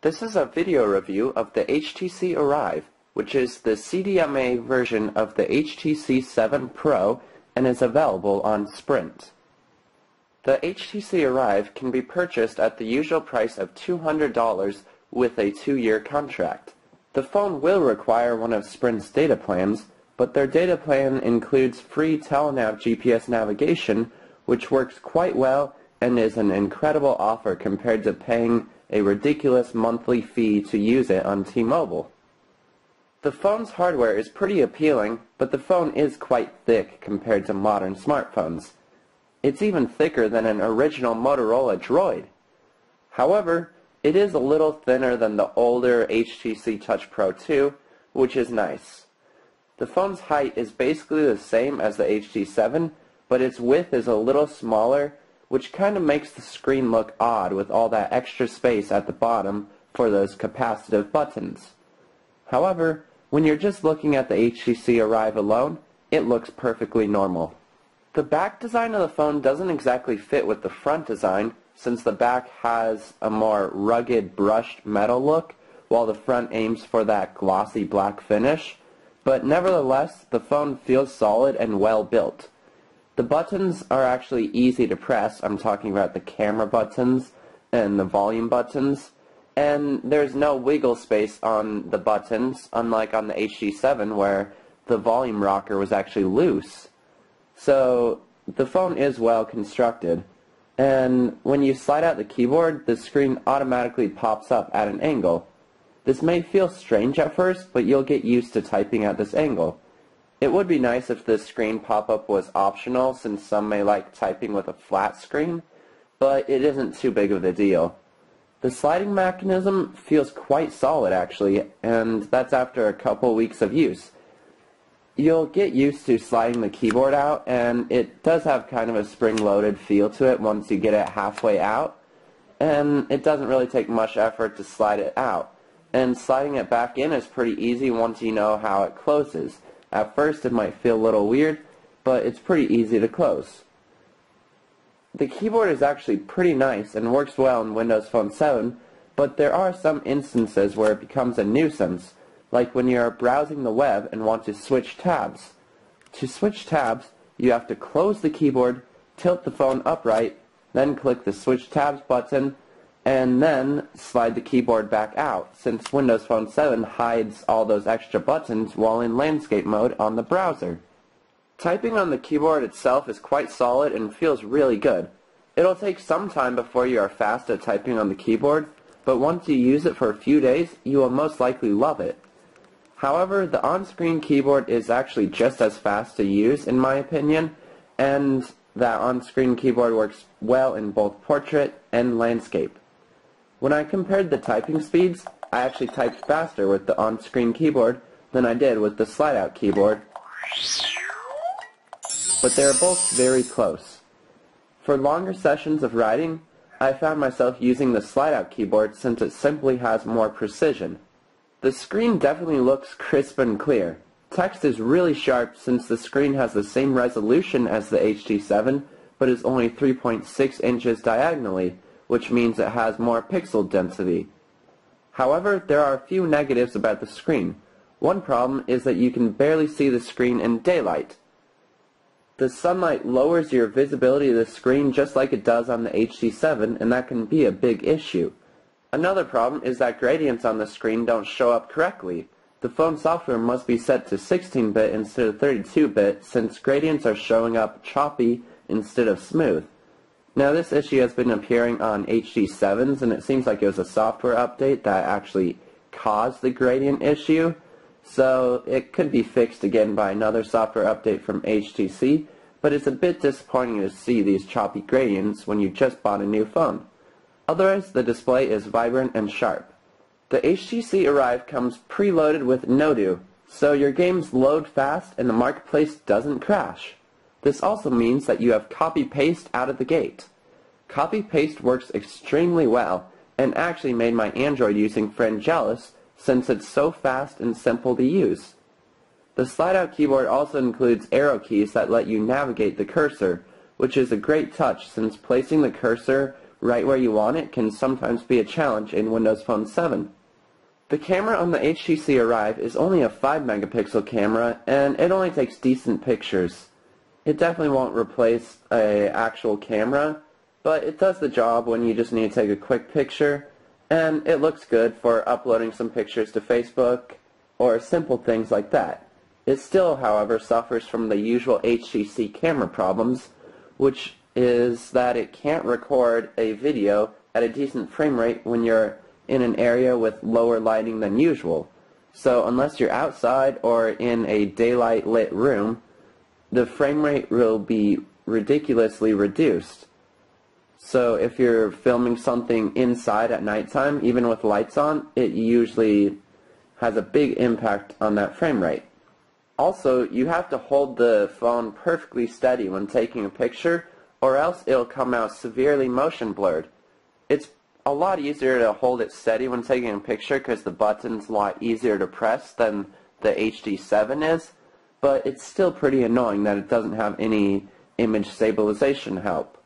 This is a video review of the HTC Arrive, which is the CDMA version of the HTC 7 Pro and is available on Sprint. The HTC Arrive can be purchased at the usual price of $200 with a 2-year contract. The phone will require one of Sprint's data plans, but their data plan includes free telenav GPS navigation, which works quite well and is an incredible offer compared to paying a ridiculous monthly fee to use it on T-Mobile. The phone's hardware is pretty appealing, but the phone is quite thick compared to modern smartphones. It's even thicker than an original Motorola Droid. However, it is a little thinner than the older HTC Touch Pro 2, which is nice. The phone's height is basically the same as the HTC 7, but its width is a little smaller, which kind of makes the screen look odd with all that extra space at the bottom for those capacitive buttons. However, when you're just looking at the HTC Arrive alone, it looks perfectly normal. The back design of the phone doesn't exactly fit with the front design, since the back has a more rugged brushed metal look, while the front aims for that glossy black finish, but nevertheless, the phone feels solid and well built. The buttons are actually easy to press. I'm talking about the camera buttons and the volume buttons, and there's no wiggle space on the buttons, unlike on the HTC 7 where the volume rocker was actually loose. So the phone is well constructed, and when you slide out the keyboard, the screen automatically pops up at an angle. This may feel strange at first, but you'll get used to typing at this angle. It would be nice if the screen pop-up was optional, since some may like typing with a flat screen, but it isn't too big of a deal. The sliding mechanism feels quite solid actually, and that's after a couple weeks of use. You'll get used to sliding the keyboard out, and it does have kind of a spring-loaded feel to it once you get it halfway out, and it doesn't really take much effort to slide it out. And sliding it back in is pretty easy once you know how it closes. At first it might feel a little weird, but it's pretty easy to close. The keyboard is actually pretty nice and works well in Windows Phone 7, but there are some instances where it becomes a nuisance, like when you're browsing the web and want to switch tabs. To switch tabs, you have to close the keyboard, tilt the phone upright, then click the Switch Tabs button, and then slide the keyboard back out, since Windows Phone 7 hides all those extra buttons while in landscape mode on the browser. Typing on the keyboard itself is quite solid and feels really good. It'll take some time before you are fast at typing on the keyboard, but once you use it for a few days, you will most likely love it. However, the on-screen keyboard is actually just as fast to use in my opinion, and that on-screen keyboard works well in both portrait and landscape. When I compared the typing speeds, I actually typed faster with the on-screen keyboard than I did with the slide-out keyboard, but they are both very close. For longer sessions of writing, I found myself using the slide-out keyboard since it simply has more precision. The screen definitely looks crisp and clear. Text is really sharp since the screen has the same resolution as the HTC 7, but is only 3.6 inches diagonally, which means it has more pixel density. However, there are a few negatives about the screen. One problem is that you can barely see the screen in daylight. The sunlight lowers your visibility of the screen just like it does on the HTC 7, and that can be a big issue. Another problem is that gradients on the screen don't show up correctly. The phone software must be set to 16-bit instead of 32-bit, since gradients are showing up choppy instead of smooth. Now, this issue has been appearing on HTC 7s, and it seems like it was a software update that actually caused the gradient issue, so it could be fixed again by another software update from HTC, but it's a bit disappointing to see these choppy gradients when you just bought a new phone. Otherwise, the display is vibrant and sharp. The HTC Arrive comes preloaded with Nodu, so your games load fast and the marketplace doesn't crash. This also means that you have copy-paste out of the gate. Copy-paste works extremely well, and actually made my Android using friend jealous, since it's so fast and simple to use. The slide-out keyboard also includes arrow keys that let you navigate the cursor, which is a great touch since placing the cursor right where you want it can sometimes be a challenge in Windows Phone 7. The camera on the HTC Arrive is only a 5 megapixel camera, and it only takes decent pictures. It definitely won't replace an actual camera, but it does the job when you just need to take a quick picture, and it looks good for uploading some pictures to Facebook or simple things like that. It still, however, suffers from the usual HTC camera problems, which is that it can't record a video at a decent frame rate when you're in an area with lower lighting than usual. So unless you're outside or in a daylight lit room, the frame rate will be ridiculously reduced. So if you're filming something inside at nighttime, even with lights on, it usually has a big impact on that frame rate. Also, you have to hold the phone perfectly steady when taking a picture, or else it'll come out severely motion blurred. It's a lot easier to hold it steady when taking a picture because the button's a lot easier to press than the HD7 is, but it's still pretty annoying that it doesn't have any image stabilization help.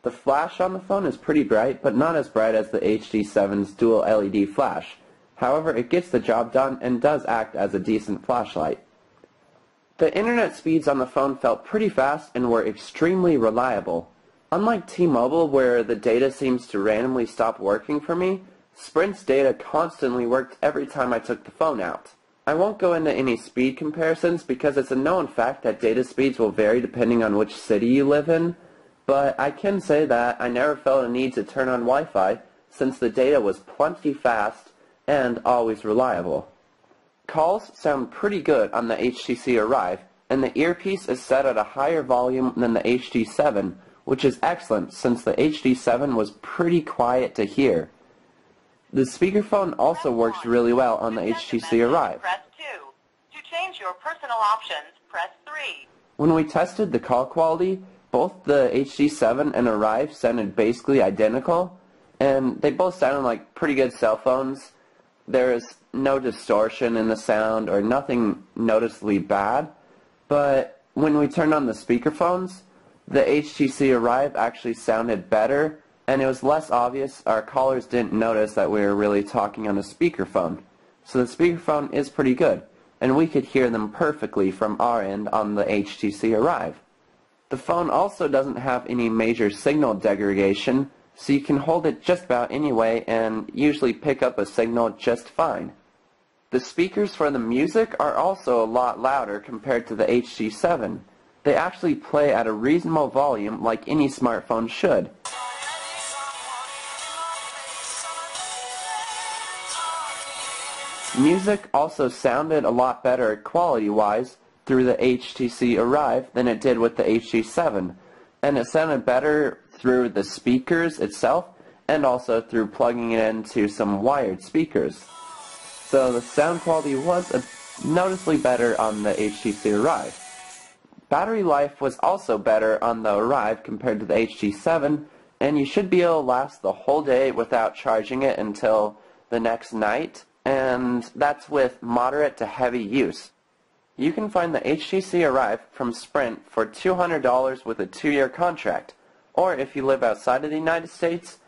The flash on the phone is pretty bright, but not as bright as the HD7's dual LED flash. However, it gets the job done and does act as a decent flashlight. The internet speeds on the phone felt pretty fast and were extremely reliable. Unlike T-Mobile, where the data seems to randomly stop working for me, Sprint's data constantly worked every time I took the phone out. I won't go into any speed comparisons because it's a known fact that data speeds will vary depending on which city you live in, but I can say that I never felt a need to turn on Wi-Fi since the data was plenty fast and always reliable. Calls sound pretty good on the HTC Arrive, and the earpiece is set at a higher volume than the HD7, which is excellent since the HD7 was pretty quiet to hear. The speakerphone also works really well on the HTC Arrive. Press 2. To change your personal options, press 3. When we tested the call quality, both the HD7 and Arrive sounded basically identical, and they both sounded like pretty good cell phones. There is no distortion in the sound or nothing noticeably bad, but when we turned on the speakerphones, the HTC Arrive actually sounded better, and it was less obvious. Our callers didn't notice that we were really talking on a speakerphone. So the speakerphone is pretty good, and we could hear them perfectly from our end on the HTC Arrive. The phone also doesn't have any major signal degradation, so you can hold it just about any way and usually pick up a signal just fine. The speakers for the music are also a lot louder compared to the HD7. They actually play at a reasonable volume like any smartphone should. Music also sounded a lot better quality-wise through the HTC Arrive than it did with the HD7, and it sounded better through the speakers itself and also through plugging it into some wired speakers. So the sound quality was noticeably better on the HTC Arrive. Battery life was also better on the Arrive compared to the HD7, and you should be able to last the whole day without charging it until the next night, and that's with moderate to heavy use. You can find the HTC Arrive from Sprint for $200 with a 2-year contract, or if you live outside of the United States,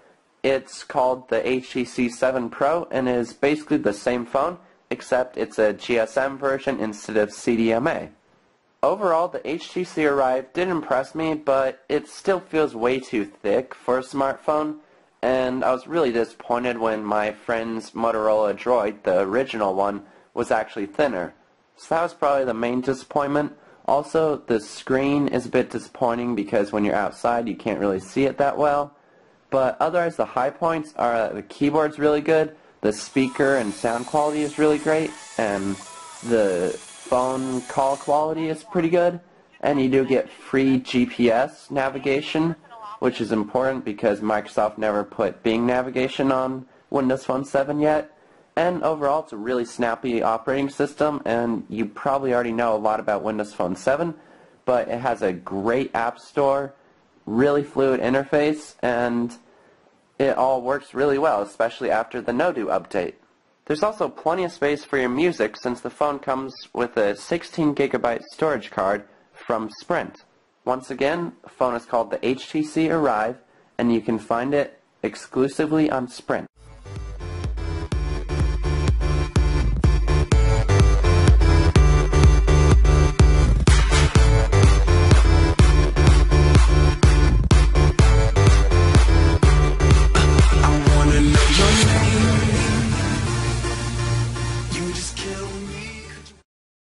it's called the HTC 7 Pro and is basically the same phone, except it's a GSM version instead of CDMA. Overall, the HTC Arrive did impress me, but it still feels way too thick for a smartphone, and I was really disappointed when my friend's Motorola Droid, the original one, was actually thinner. So that was probably the main disappointment. Also, the screen is a bit disappointing because when you're outside you can't really see it that well. But otherwise, the high points are the keyboard's really good, the speaker and sound quality is really great, and the phone call quality is pretty good, and you do get free GPS navigation, which is important because Microsoft never put Bing navigation on Windows Phone 7 yet. And overall, it's a really snappy operating system, and you probably already know a lot about Windows Phone 7, but it has a great app store, really fluid interface, and it all works really well, especially after the No-Do update. There's also plenty of space for your music since the phone comes with a 16GB storage card from Sprint. Once again, the phone is called the HTC Arrive, and you can find it exclusively on Sprint.